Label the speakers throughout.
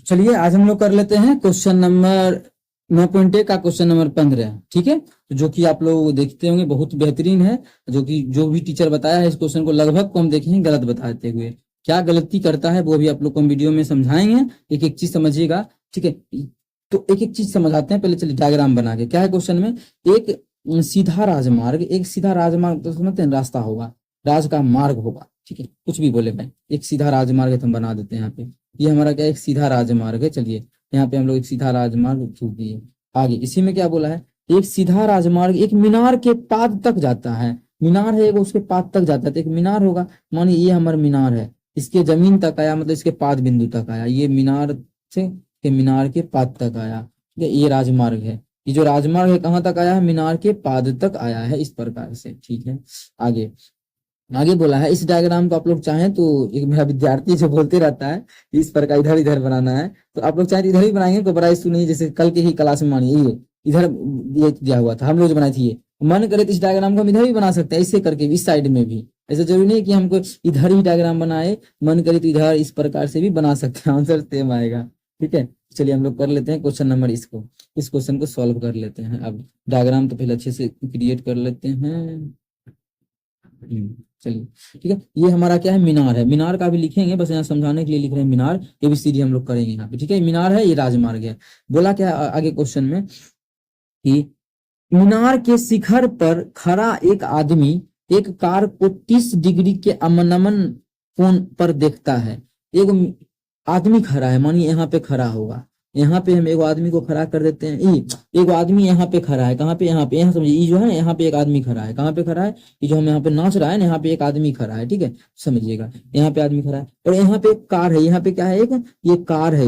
Speaker 1: चलिए आज हम लोग कर लेते हैं क्वेश्चन नंबर 9.1 का क्वेश्चन नंबर 15। ठीक है, तो जो कि आप लोग देखते होंगे बहुत बेहतरीन है। जो कि जो भी टीचर बताया है इस क्वेश्चन को लगभग को हम देखेंगे गलत बताते हुए, क्या गलती करता है वो भी आप लोग को हम वीडियो में समझाएंगे। एक एक चीज समझिएगा। ठीक है, तो एक एक चीज समझाते हैं। पहले चलिए डायग्राम बना के, क्या है क्वेश्चन में, एक सीधा राजमार्ग, एक सीधा राजमार्ग तो समझते हैं रास्ता होगा, राज का मार्ग होगा। ठीक है, कुछ भी बोले भाई, एक सीधा राजमार्ग है तो हम बना देते हैं यहाँ पे। ये हमारा क्या एक सीधा राजमार्ग है। चलिए यहाँ पे हम लोग एक सीधा राजमार्ग खींच दिए। आगे इसी में क्या बोला है, एक सीधा राजमार्ग एक मीनार के पाद तक जाता है। मीनार है वो, उसके पाद तक जाता है तो एक मीनार होगा। मानिए ये हमारा मीनार है, इसके जमीन तक आया मतलब इसके पाद बिंदु तक आया, ये मीनार से के मीनार के पाद तक आया। ठीक है, ये राजमार्ग है। ये जो राजमार्ग है कहाँ तक आया है, मीनार के पाद तक आया है, इस प्रकार से। ठीक है, आगे आगे बोला है इस डायग्राम को आप लोग चाहें तो, एक मेरा विद्यार्थी जो बोलते रहता है इस पर का इधर इधर बनाना है, तो आप लोग चाहे तो इधर ही बनाएंगे, कोई बड़ा इशू नहीं। जैसे कल के ही क्लास में मानिए ये इधर ये दिया हुआ था, हम लोग जो बनाई थी, ये मन करे तो इस डायग्राम को हम इधर भी बना सकते हैं, इससे करके इस साइड में भी। ऐसा जरूरी नहीं कि हमको इधर ही डायग्राम बनाए, मन करे तो इधर इस प्रकार से भी बना सकते हैं, आंसर सेम आएगा। ठीक है, चलिए हम लोग कर लेते हैं क्वेश्चन नंबर इसको, इस क्वेश्चन को सॉल्व कर लेते हैं। अब डायग्राम तो पहले अच्छे से क्रिएट कर लेते हैं। चलिए ठीक है, ये हमारा क्या है, मीनार है। मीनार का भी लिखेंगे, बस यहाँ समझाने के लिए लिख रहे हैं मीनार, एबीसीडी हम लोग करेंगे यहाँ पे। ठीक है, मीनार है, ये राजमार्ग है। बोला क्या आगे क्वेश्चन में कि मीनार के शिखर पर खड़ा एक आदमी एक कार को 30 डिग्री के अवनमन कोण पर देखता है। एक आदमी खड़ा है, मानिए यहाँ पे खड़ा होगा, यहाँ पे हम एक आदमी को खड़ा कर देते हैं। एक आदमी यहाँ पे खड़ा है, कहाँ पे, यहाँ पे, यहाँ समझिए, ये जो है यहाँ पे एक आदमी खड़ा है, कहाँ पे खड़ा है, ये जो हम यहाँ पे नाच रहा है ना, यहाँ पे एक आदमी खड़ा है। ठीक है, समझिएगा, यहाँ पे आदमी खड़ा है और यहाँ पे एक कार है। यहाँ पे क्या है, एक ये कार है,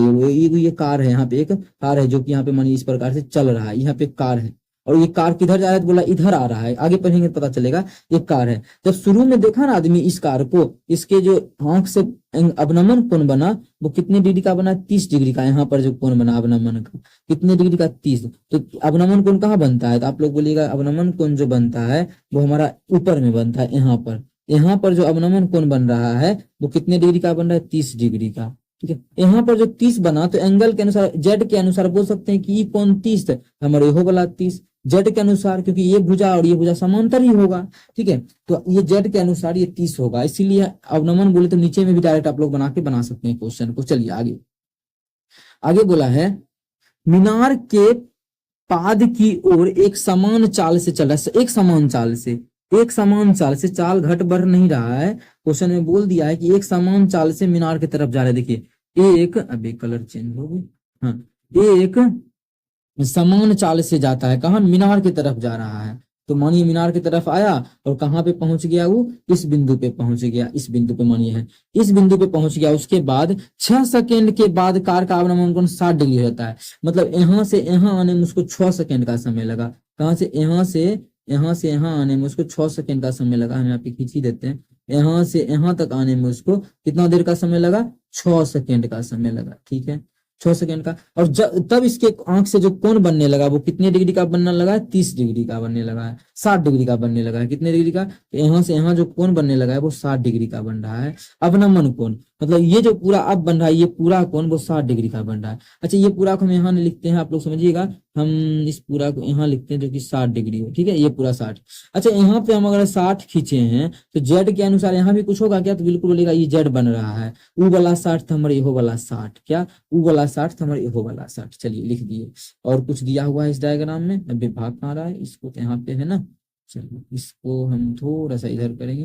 Speaker 1: ये कार है, यहाँ पे एक कार है जो कि यहाँ पे मानिए इस प्रकार से चल रहा है। यहाँ पे कार है और ये कार किधर जा रहा है, तो बोला इधर आ रहा है, आगे पढ़ेंगे पता चलेगा। ये कार है, जब शुरू में देखा ना आदमी इस कार को, इसके जो आंख से अवनमन कोण बना वो कितने डिग्री का बना, 30 डिग्री का। यहाँ पर जो कोण बना अवनमन का कितने डिग्री का, 30। तो अवनमन कोण कहाँ बनता है, तो आप लोग बोलिएगा अवनमन कोण जो बनता है वो हमारा ऊपर में बनता है। यहाँ पर जो अवनमन कोण बन रहा है वो कितने डिग्री का बन रहा है, 30 डिग्री का। ठीक है, यहाँ पर जो 30 बना तो एंगल के अनुसार, जेड के अनुसार बोल सकते हैं कि ये कोण 30 है, हमारे हो वाला 30 जेड के अनुसार, क्योंकि ये भुजा और ये भुजा समांतर ही होगा। ठीक है, तो ये जेड के अनुसार ये 30 होगा, इसीलिए अवनमन बोले तो नीचे में भी डायरेक्ट आप लोग बना के बना सकते हैं क्वेश्चन को। चलिए आगे आगे बोला है मीनार के पाद की ओर एक समान चाल से चल रहा है, एक समान चाल से, चाल घट बढ़ नहीं रहा है। क्वेश्चन में बोल दिया है कि एक समान चाल से मीनार की तरफ जा रहा है। देखिए एक, अभी कलर चेंज हो गई, हाँ, एक समान चाल से जाता है, कहाँ, मीनार की तरफ जा रहा है। तो मानिए मीनार की तरफ आया और कहाँ पे पहुंच गया, वो इस बिंदु पे पहुंच गया, इस बिंदु पे मानिए है, इस बिंदु पे पहुंच गया। उसके बाद 6 सेकेंड के बाद कार का अवनमन कोण 60 डिग्री होता है। मतलब यहाँ से यहाँ आने में उसको 6 सेकेंड का समय लगा। कहाँ से, यहाँ से यहाँ आने में उसको 6 सेकेंड का समय लगा। हम यहाँ पे खींच ही देते हैं, यहाँ से यहाँ तक आने में उसको कितना देर का समय लगा, 6 सेकेंड का समय लगा। ठीक है, 6 सेकेंड का। और तब इसके आंख से जो कोण बनने लगा वो कितने डिग्री का बनने लगा है, 30 डिग्री का बनने लगा है, 60 डिग्री का बनने लगा है। कितने डिग्री का, तो यहाँ से यहाँ जो कोण बनने लगा है वो 60 डिग्री का बन रहा है। अवनमन कोण मतलब ये जो पूरा अब बन रहा है, ये पूरा कोण वो 60 डिग्री का बन रहा है। अच्छा, ये पूरा को हम यहाँ लिखते हैं, आप लोग समझिएगा, हम इस पूरा को यहाँ लिखते हैं जो कि 60 डिग्री हो। ठीक है, ये पूरा 60। अच्छा, यहाँ पे हम अगर 60 खींचे हैं तो जेड के अनुसार यहाँ भी कुछ होगा क्या, तो बिल्कुल बोलेगा ये जेड बन रहा है। ऊ वाला 60 था हमारे, इहो वाला 60, क्या, ऊ वाला 60 था हमारे, इहो वाला 60। चलिए लिख दिए। और कुछ दिया हुआ है इस डायग्राम में, अभी भाग कहाँ रहा है, इसको तो यहाँ पे है ना। चलिए इसको हम थोड़ा सा इधर करेंगे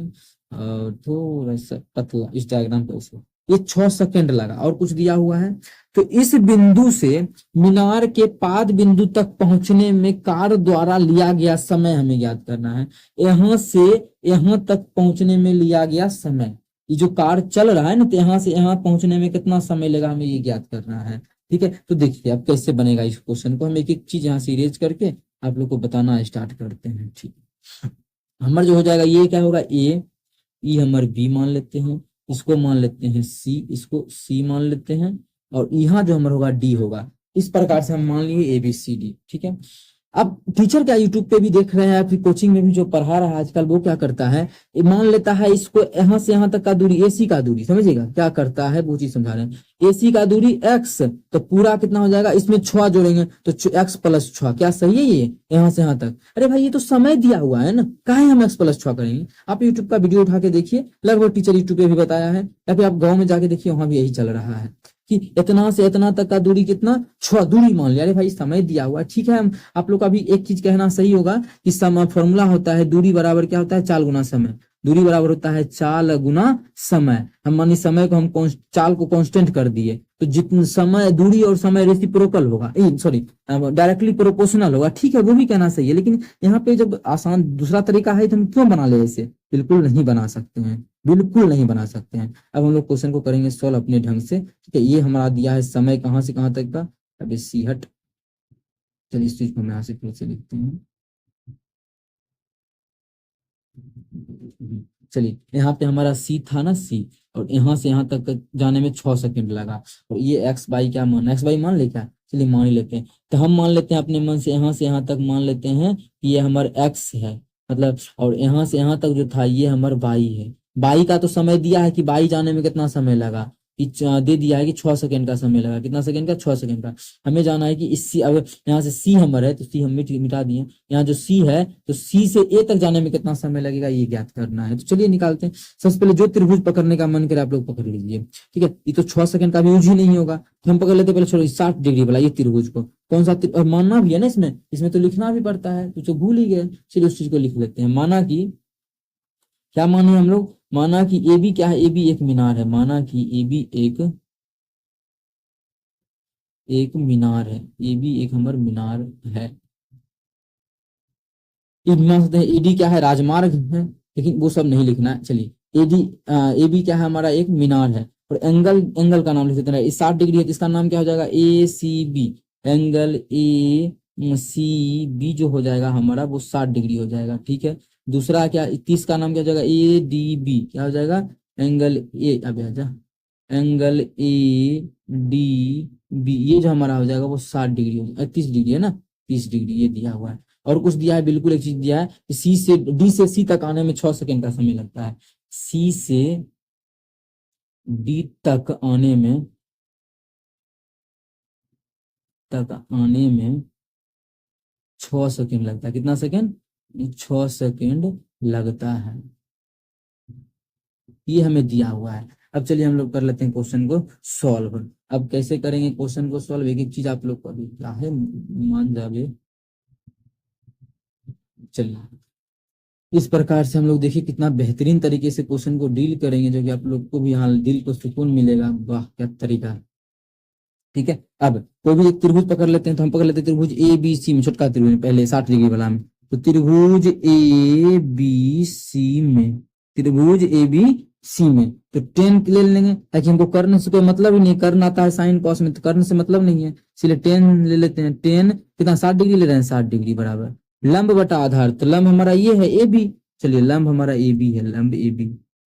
Speaker 1: और थोड़ा सा पतला इस डायग्राम को, उसको ये 6 सेकेंड लगा। और कुछ दिया हुआ है, तो इस बिंदु से मीनार के पाद बिंदु तक पहुंचने में कार द्वारा लिया गया समय हमें ज्ञात करना है। यहाँ से यहाँ तक पहुंचने में लिया गया समय, ये जो कार चल रहा है ना, तो यहाँ से यहाँ पहुंचने में कितना समय लगा हमें ये ज्ञात करना है। ठीक है, तो देखिए अब कैसे बनेगा इस क्वेश्चन को, हम एक एक चीज यहाँ से इरेज करके आप लोग को बताना स्टार्ट करते हैं। ठीक है, हमारा जो हो जाएगा, ये क्या होगा, ए, ई हमारे बी मान लेते हैं, इसको मान लेते हैं सी, इसको सी मान लेते हैं, और यहाँ जो हमारा होगा डी होगा। इस प्रकार से हम मान लिए ए बी सी डी। ठीक है, अब टीचर क्या यूट्यूब पे भी देख रहे हैं, फिर कोचिंग में भी जो पढ़ा रहा है आजकल, वो क्या करता है, ये मान लेता है इसको यहाँ से यहाँ तक का दूरी, एसी का दूरी, समझिएगा क्या करता है वो चीज समझा रहे हैं। एसी का दूरी एक्स, तो पूरा कितना हो जाएगा, इसमें 6 जोड़ेंगे तो एक्स प्लस 6, क्या सही है ये, यहाँ से यहाँ तक। अरे भाई ये तो समय दिया हुआ है ना, काहे हम एक्स प्लस 6 करेंगे। आप यूट्यूब का वीडियो उठा के देखिए, लगभग टीचर यूट्यूब पे भी बताया है, या फिर आप गाँव में जाके देखिए, वहां भी यही चल रहा है कि इतना से इतना तक का दूरी कितना, 6 दूरी मान लिया। अरे भाई समय दिया हुआ है, ठीक है। हम आप लोग का भी एक चीज कहना सही होगा कि समय फॉर्मूला होता है दूरी बराबर क्या होता है, चाल गुना समय। दूरी बराबर होता है चाल गुना समय। हम मानिए समय को हम चाल को कांस्टेंट कर दिए, तो जितना समय, दूरी और समय रेसिप्रोकल होगा, सॉरी डायरेक्टली प्रोपोर्शनल होगा, ठीक है, वो भी कहना सही है। लेकिन यहाँ पे जब आसान दूसरा तरीका है तो हम क्यों बना ले इसे, बिल्कुल नहीं बना सकते हैं, बिल्कुल नहीं बना सकते हैं। अब हम लोग क्वेश्चन को करेंगे सॉल्व अपने ढंग से, ठीक है। ये हमारा दिया है समय कहाँ से कहाँ तक का, अब सी हट, चलिए इस चीज को हम यहाँ से फिर से लिखते हैं। चलिए यहाँ पे हमारा सी था ना, सी, और यहाँ से यहाँ तक जाने में 6 सेकंड लगा, और ये एक्स बाई क्या मान, एक्स बाई मान ले क्या, चलिए मान ही लेते हैं। तो हम मान लेते हैं अपने मन से यहाँ तक मान लेते हैं कि ये हमारा एक्स है, मतलब, और यहाँ से यहाँ तक जो था ये हमारा बाई है। बाई का तो समय दिया है कि बाई जाने में कितना समय लगा, दे दिया है कि 6 सेकंड का समय लगा, कितना सेकंड का, 6 सेकंड का। हमें जाना है कि इस सी, अब यहाँ से सी हमारा है तो सी हम मिटा दिए, यहाँ जो सी है तो सी से ए तक जाने में कितना समय लगेगा ये ज्ञात करना है। तो चलिए निकालते हैं। सबसे पहले जो त्रिभुज पकड़ने का मन करे आप लोग पकड़ लीजिए, ठीक है। ये तो 6 सेकंड का भी यूज ही नहीं होगा, तो हम पकड़ लेते पहले, छोड़ो 60 डिग्री वाला ये त्रिभुज को, कौन सा और मानना भी है ना, इसमें तो लिखना भी पड़ता है, तो भूल ही गए। चलिए उस चीज को लिख लेते हैं। माना कि क्या माने हम लोग, माना कि ए बी क्या है, ए बी एक मीनार है, माना कि ए बी एक मीनार है, ए बी एक हमारा मीनार है। एडी क्या है, राजमार्ग है, लेकिन वो सब नहीं लिखना है। चलिए एडी, ए बी क्या है हमारा, एक मीनार है, और एंगल का नाम लिख देते हैं, इस 60 डिग्री है तो इसका नाम क्या हो जाएगा, A C B. Angle A C B जो हो जाएगा हमारा वो 60 डिग्री हो जाएगा, ठीक है। दूसरा क्या, 30 का नाम क्या हो जाएगा, ए डी बी क्या हो जाएगा, एंगल ए, अब आ जा, एंगल ए डी बी, ये जो हमारा हो जाएगा वो 60 डिग्री, 30 डिग्री है ना, 30 डिग्री ये दिया हुआ है। और कुछ दिया है, बिल्कुल एक चीज दिया है कि सी से डी से सी तक आने में 6 सेकंड का समय लगता है, सी से डी तक आने में 6 सेकंड लगता है, कितना सेकंड, 6 सेकंड लगता है, ये हमें दिया हुआ है। अब चलिए हम लोग कर लेते हैं क्वेश्चन को सॉल्व। अब कैसे करेंगे क्वेश्चन को सॉल्व, एक एक चीज आप लोग को अभी क्या है मान जावे। चलिए इस प्रकार से हम लोग देखिए कितना बेहतरीन तरीके से क्वेश्चन को डील करेंगे, जो कि आप लोग को भी यहाँ दिल को सुकून मिलेगा, वाह क्या तरीका, ठीक है। अब कोई भी एक त्रिभुज पकड़ लेते हैं, तो हम पकड़ लेते हैं त्रिभुज ए बी सी में, छोटका त्रिभुज पहले 60 डिग्री वाला में, तो त्रिभुज ए बी सी में, त्रिभुज ए बी सी में तो 10 ले लेंगे, ताकि हमको कर्ण से कोई मतलब ही नहीं, कर्ण आता है साइन कॉस में, तो कर्ण से मतलब नहीं है, इसलिए 10 ले लेते हैं। 10 कितना, 60 डिग्री ले रहे हैं, 60 डिग्री बराबर लंब बटा आधार, तो लंब हमारा ये है ए बी, चलिए लंब हमारा ए बी है, लंब ए बी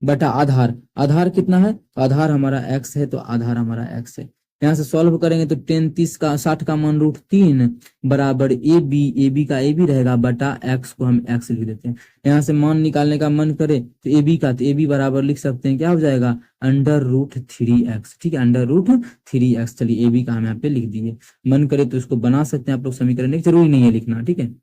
Speaker 1: बटा आधार, आधार कितना है, आधार हमारा एक्स है, तो आधार हमारा एक्स है। यहाँ से सॉल्व करेंगे तो 10 30 का 60 का मान √3 बराबर ए बी का ए बी रहेगा बटा एक्स को हम एक्स लिख देते हैं। यहाँ से मान निकालने का मन करे तो ए बी का, तो ए बी बराबर लिख सकते हैं, क्या हो जाएगा, √3x, ठीक है, √3x। चलिए ए बी का हम यहाँ पे लिख दिए, मन करे तो इसको बना सकते हैं आप लोग समीकरण, जरूरी नहीं है लिखना, ठीक है।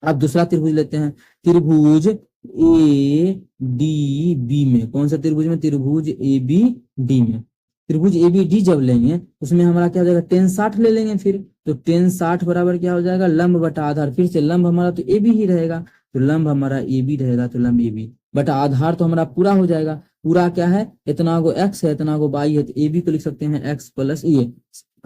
Speaker 1: अब दूसरा त्रिभुज लेते हैं, त्रिभुज ए डी बी में, कौन सा त्रिभुज में, त्रिभुज ए बी डी में, त्रिभुज ए बी डी जब लेंगे उसमें हमारा क्या हो जाएगा, 10 60 ले लेंगे फिर, तो 10 60 बराबर क्या हो जाएगा, लंब बटा आधार, फिर से लंब हमारा तो ए बी ही रहेगा, तो लंब हमारा ए बी रहेगा, तो लंब ए बी बटा आधार तो हमारा पूरा हो जाएगा, पूरा क्या है, इतना को एक्स है इतना को बाई है, तो ए बी को लिख सकते हैं एक्स प्लस, ये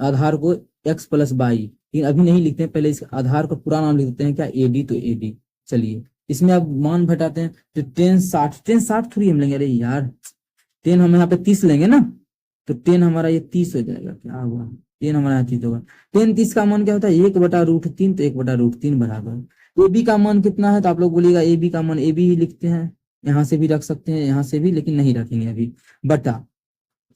Speaker 1: आधार को एक्स प्लस बाई, लेकिन अभी नहीं लिखते हैं, पहले इस आधार को पूरा नाम लिख देते हैं, क्या ए डी, तो ए डी। चलिए इसमें अब मान घटाते हैं, तो 10 60 थोड़ी हम लेंगे, अरे यार 10 हम यहाँ पे 30 लेंगे ना, तो 10 हमारा ये 30 हो जाएगा, क्या हुआ 10 हमारा 30 होगा, 10 30 का मान क्या होता है, 1/√3, तो 1/√3 बराबर ए बी का मान कितना है, तो आप लोग बोलिएगा ए बी का मान ए बी ही लिखते हैं, यहाँ से भी रख सकते हैं यहाँ से भी, लेकिन नहीं रखेंगे अभी, बटा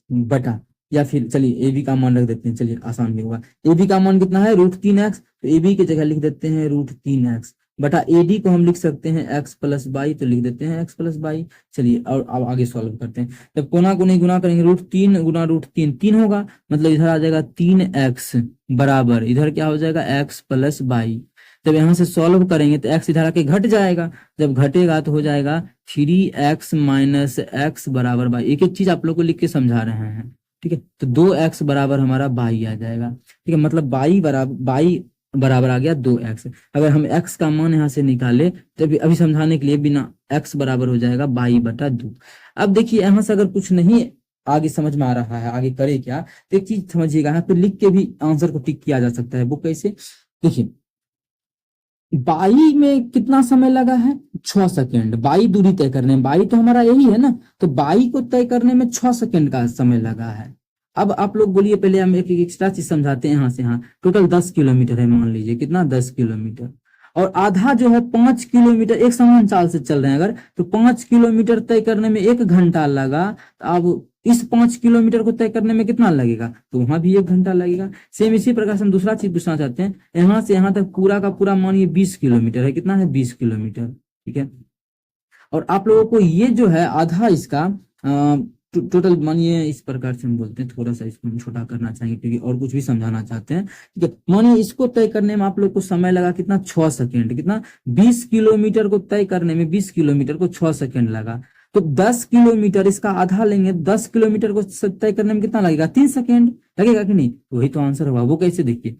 Speaker 1: बटा या फिर चलिए ए बी का मान रख देते हैं, चलिए आसान भी होगा। ए बी का मान कितना है √3x, तो ए बी की जगह लिख देते हैं √3x बटा ए डी को हम लिख सकते हैं x प्लस बाई, तो लिख देते हैं x प्लस बाई। चलिए और अब आगे सॉल्व करते हैं। जब कोना को नहीं गुना करेंगे √3 गुना √3 3 होगा, मतलब इधर आ जाएगा 3x बराबर इधर क्या हो जाएगा x प्लस बाई। जब यहाँ से सॉल्व करेंगे तो x इधर आके घट जाएगा, जब घटेगा तो हो जाएगा 3x माइनस x बराबर बाई। एक एक चीज आप लोग को लिख के समझा रहे हैं, ठीक है। तो 2x बराबर हमारा बाई आ जाएगा, ठीक है। मतलब बाई बराबर आ गया 2x। अगर हम x का मान यहाँ से निकाले तो अभी समझाने के लिए बिना x बराबर हो जाएगा बाई बटा 2। अब देखिए यहाँ से अगर कुछ नहीं आगे समझ में आ रहा है आगे करे क्या, तो एक चीज समझिएगा, यहाँ पे लिख के भी आंसर को टिक किया जा सकता है। वो कैसे, देखिए बाई में कितना समय लगा है 6 सेकेंड, बाई दूरी तय करने में, बाई तो हमारा यही है ना, तो बाई को तय करने में 6 सेकेंड का समय लगा है। अब आप लोग बोलिए, पहले हम एक एक्स्ट्रा चीज समझाते हैं। यहाँ से यहाँ टोटल 10 किलोमीटर है, मान लीजिए कितना 10 किलोमीटर, और आधा जो है 5 किलोमीटर एक समान चाल से चल रहे हैं अगर, तो 5 किलोमीटर तय करने में 1 घंटा लगा। अब इस 5 किलोमीटर को तय करने में कितना लगेगा, तो वहां भी 1 घंटा लगेगा। सेम इसी प्रकार से हम दूसरा चीज पूछना चाहते हैं, यहाँ से यहाँ तक पूरा का पूरा मानिए 20 किलोमीटर है, कितना है 20 किलोमीटर, ठीक है। और आप लोगों को ये जो है आधा इसका टोटल मानिए इस प्रकार से हम बोलते हैं, थोड़ा सा इसको हम छोटा करना चाहेंगे क्योंकि और कुछ भी समझाना चाहते हैं, ठीक है। मानिए इसको तय करने में आप लोग को समय लगा कितना 6 सेकेंड, कितना 20 किलोमीटर को तय करने में 20 किलोमीटर को 6 सेकेंड लगा। तो 10 किलोमीटर इसका आधा लेंगे, 10 किलोमीटर को तय करने में कितना लगेगा 3 सेकेंड लगेगा कि नहीं, वही तो आंसर होगा। वो कैसे, देखिए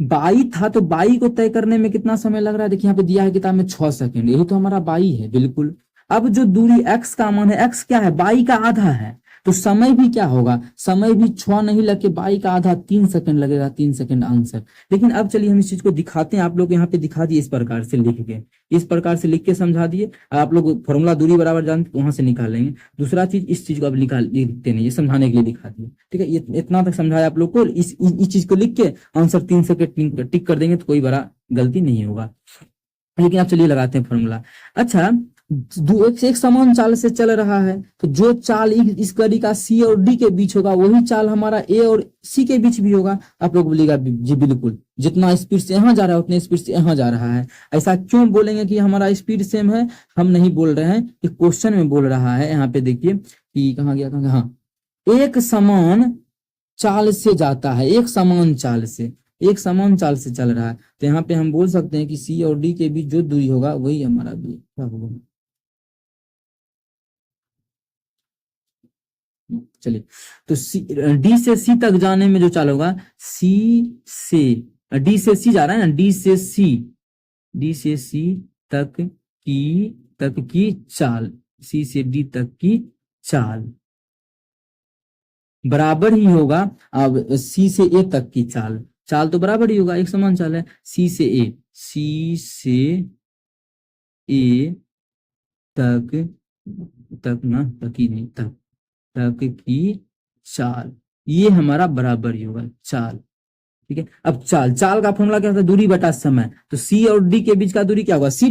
Speaker 1: बाई था तो बाई को तय करने में कितना समय लग रहा है, देखिए यहाँ पे दिया है किताब में 6 सेकेंड, यही तो हमारा बाई है बिल्कुल। अब जो दूरी x का मान है, x क्या है बाई का आधा है, तो समय भी क्या होगा, समय भी 6 नहीं लगे बाई का आधा 3 सेकंड लगेगा, 3 सेकंड आंसर। लेकिन अब चलिए हम इस चीज को दिखाते हैं, आप लोग यहाँ पे दिखा दिए इस प्रकार से लिख के, इस प्रकार से लिख के समझा दिए। आप लोग फॉर्मूला दूरी बराबर जानते वहां से निकालेंगे। दूसरा चीज इस चीज को अब लिखते नहीं, ये समझाने के लिए दिखा दिए, ठीक है। ये इतना तक समझाया आप लोग को, इस चीज को लिख के आंसर 3 सेकंड टिक कर देंगे तो कोई बड़ा गलती नहीं होगा। लेकिन आप चलिए लगाते हैं फॉर्मूला। अच्छा, एक समान चाल से चल रहा है, तो जो चाल इस कड़ी का सी और डी के बीच होगा वही चाल हमारा ए और सी के बीच भी होगा। आप लोग बोलिएगा जी बिल्कुल, जितना स्पीड से यहाँ जा रहा है उतने स्पीड से यहाँ जा रहा है। ऐसा क्यों बोलेंगे कि हमारा स्पीड सेम है, हम नहीं बोल रहे हैं, ये क्वेश्चन में बोल रहा है। यहाँ पे देखिए कि कहाँ गया, हाँ, एक समान चाल से जाता है, एक समान चाल से चल रहा है, तो यहाँ पे हम बोल सकते हैं कि सी और डी के बीच जो दूरी होगा वही हमारा बी होगा। चलिए, तो डी से सी तक जाने में जो चाल होगा, डी से सी जा रहा है ना, डी से सी तक की चाल, सी से डी तक की चाल बराबर ही होगा। अब सी से ए तक की चाल तो बराबर ही होगा, एक समान चाल है। सी से ए तक की चाल, ये हमारा बराबर ही होगा चाल, ठीक है। अब चाल का फॉर्मूला क्या होता है, दूरी बटा समय। तो सी और डी के बीच का दूरी क्या होगा, सी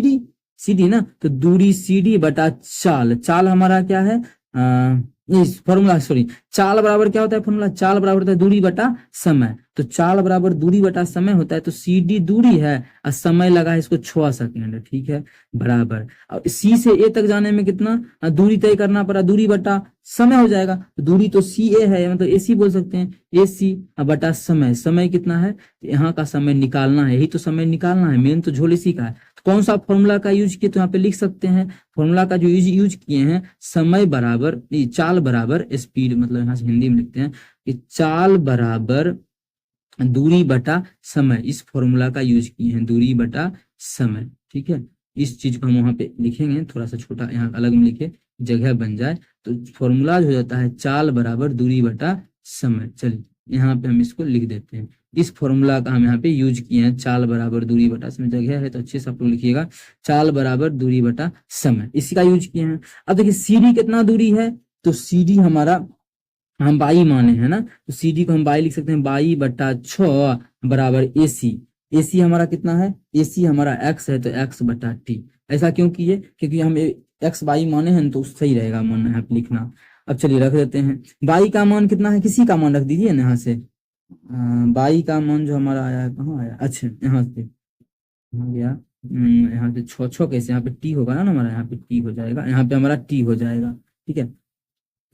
Speaker 1: डी ना, तो दूरी सी डी बटा चाल हमारा क्या है, फॉर्मूला सॉरी, चाल बराबर क्या होता है फॉर्मूला, चाल बराबर होता है दूरी बटा समय। तो चाल बराबर दूरी बटा समय होता है, तो सी डी दूरी है और समय लगा है इसको 6 सेकेंड, ठीक है, बराबर। अब सी से ए तक जाने में कितना दूरी तय करना पड़ा, दूरी बटा समय हो जाएगा। तो दूरी तो सी ए है, मतलब ए सी बोल सकते हैं, ए सी बटा समय कितना है, यहाँ का समय निकालना है, यही तो समय निकालना है, मेन तो झोल इसी का है। तो कौन सा फॉर्मूला का यूज किए, तो यहाँ पे लिख सकते हैं फॉर्मूला का जो यूज किए हैं, समय बराबर चाल बराबर स्पीड, मतलब यहाँ से हिंदी में लिखते हैं कि चाल बराबर दूरी बटा समय, इस फॉर्मूला का यूज किए हैं, दूरी बटा समय, ठीक है। इस चीज को हम वहां पे लिखेंगे, थोड़ा सा छोटा यहाँ अलग में लिखे जगह बन जाए, तो फॉर्मूला हो जाता है चाल बराबर दूरी बटा समय। चलिए यहाँ पे हम इसको लिख देते हैं, इस फॉर्मूला का हम यहाँ पे यूज किए हैं, चाल बराबर दूरी बटा समय, जगह है तो अच्छे से आप लोग लिखिएगा, चाल बराबर दूरी बटा समय, इसी का यूज किए हैं। अब देखिए सी डी कितना दूरी है, तो सी डी हमारा हम बाई माने हैं ना, तो सी डी को हम बाई लिख सकते हैं, बाई बटा 6 बराबर ए सी हमारा कितना है, ए सी हमारा एक्स है, तो एक्स बटा टी। ऐसा क्यों किए, क्योंकि हम एक्स बाई माने हैं तो सही रहेगा मानना है लिखना। अब चलिए रख देते हैं। बाई का मान कितना है, किसी का मान रख दीजिए ना यहाँ से। बाई का मान जो हमारा आया है, कहाँ आया, अच्छा यहाँ से कहाँ गया, यहाँ पे छो छो कैसे, यहाँ पे टी होगा ना हमारा, यहाँ पे टी हो जाएगा, यहाँ पे हमारा टी हो जाएगा, ठीक है।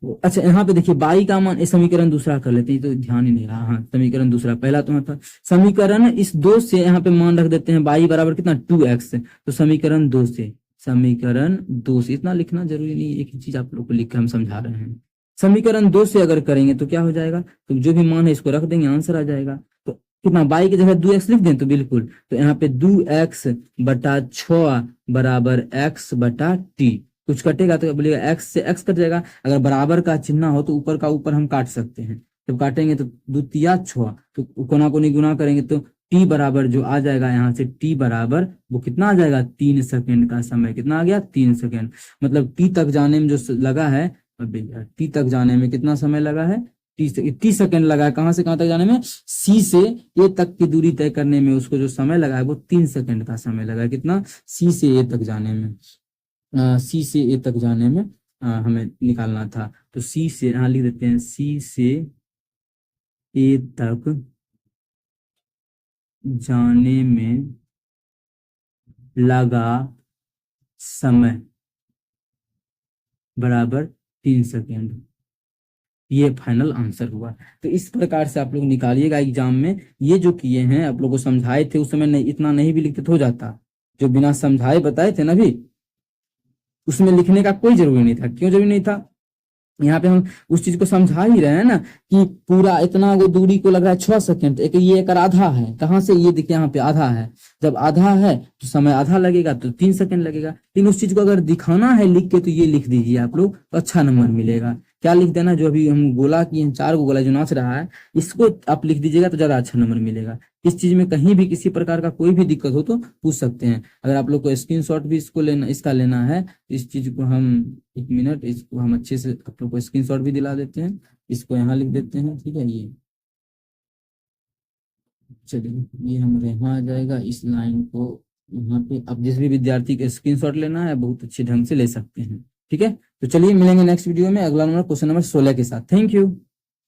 Speaker 1: तो अच्छा यहाँ पे देखिए बाई का मान, समीकरण दूसरा कर लेते हैं, तो ध्यान ही नहीं रहा, हाँ समीकरण दूसरा, पहला तो था समीकरण इस 2 से यहाँ पे मान रख देते हैं, बाई बराबर कितना 2x, तो समीकरण 2 से, समीकरण 2 से, इतना लिखना जरूरी नहीं, एक ही चीज आप लोग को लिख के हम समझा रहे हैं। समीकरण 2 से अगर करेंगे तो क्या हो जाएगा, तो जो भी मान है इसको रख देंगे, आंसर आ जाएगा। तो कितना, बाई की जगह 2x लिख दें तो बिल्कुल, तो यहाँ पे 2x बटा 6 बराबर x बटा टी, कुछ कटेगा तो बोलिएगा x से x कट जाएगा, अगर बराबर का चिन्ह हो तो ऊपर का ऊपर हम काट सकते हैं, जब काटेंगे तो 2 तिया 6, तो कोना को गुना करेंगे तो t बराबर जो आ जाएगा यहाँ से, t बराबर वो कितना आ जाएगा, 3 सेकंड का समय, कितना आ गया 3 सेकंड, मतलब t तक जाने में जो लगा है, टी तक जाने में कितना समय लगा है, 30 सेकंड लगा है, कहां से कहां तक जाने में, सी से ए तक की दूरी तय करने में उसको जो समय लगा है वो 3 सेकंड का समय लगा है, कितना, सी से ए तक जाने में, सी से ए तक जाने में हमें निकालना था, तो सी से यहाँ लिख देते हैं, सी से ए तक जाने में लगा समय बराबर 3 सेकेंड, ये फाइनल आंसर हुआ। तो इस प्रकार से आप लोग निकालिएगा एग्जाम में, ये जो किए हैं आप लोगों को समझाए थे उस समय, नहीं इतना नहीं भी लिखते तो हो जाता, जो बिना समझाए बताए थे ना भी, उसमें लिखने का कोई जरूरी नहीं था, क्यों जरूरी नहीं था, यहाँ पे हम उस चीज को समझा ही रहे हैं ना, कि पूरा इतना वो दूरी को लग रहा है 6 सेकंड, एक ये एक आधा है, कहाँ से, ये देखिए यहाँ पे आधा है, जब आधा है तो समय आधा लगेगा तो 3 सेकंड लगेगा, लेकिन उस चीज को अगर दिखाना है लिख के तो ये लिख दीजिए आप लोग, तो अच्छा नंबर मिलेगा। क्या लिख देना, जो अभी हम गोला की 4 गो गोला जो नाच रहा है इसको आप लिख दीजिएगा तो ज्यादा अच्छा नंबर मिलेगा। इस चीज में कहीं भी किसी प्रकार का कोई भी दिक्कत हो तो पूछ सकते हैं, अगर आप लोग को स्क्रीनशॉट भी इसको लेना, इसका लेना है, इस चीज को हम 1 मिनट, इसको हम अच्छे से आप लोग को स्क्रीनशॉट भी दिला देते हैं, इसको यहाँ लिख देते हैं, ठीक है। ये चलिए ये हमारे यहाँ आ जाएगा, इस लाइन को यहाँ पे अब जिस भी विद्यार्थी के स्क्रीनशॉट लेना है बहुत अच्छे ढंग से ले सकते हैं, ठीक है। तो चलिए मिलेंगे नेक्स्ट वीडियो में, अगला नंबर क्वेश्चन नंबर 16 के साथ। Thank you.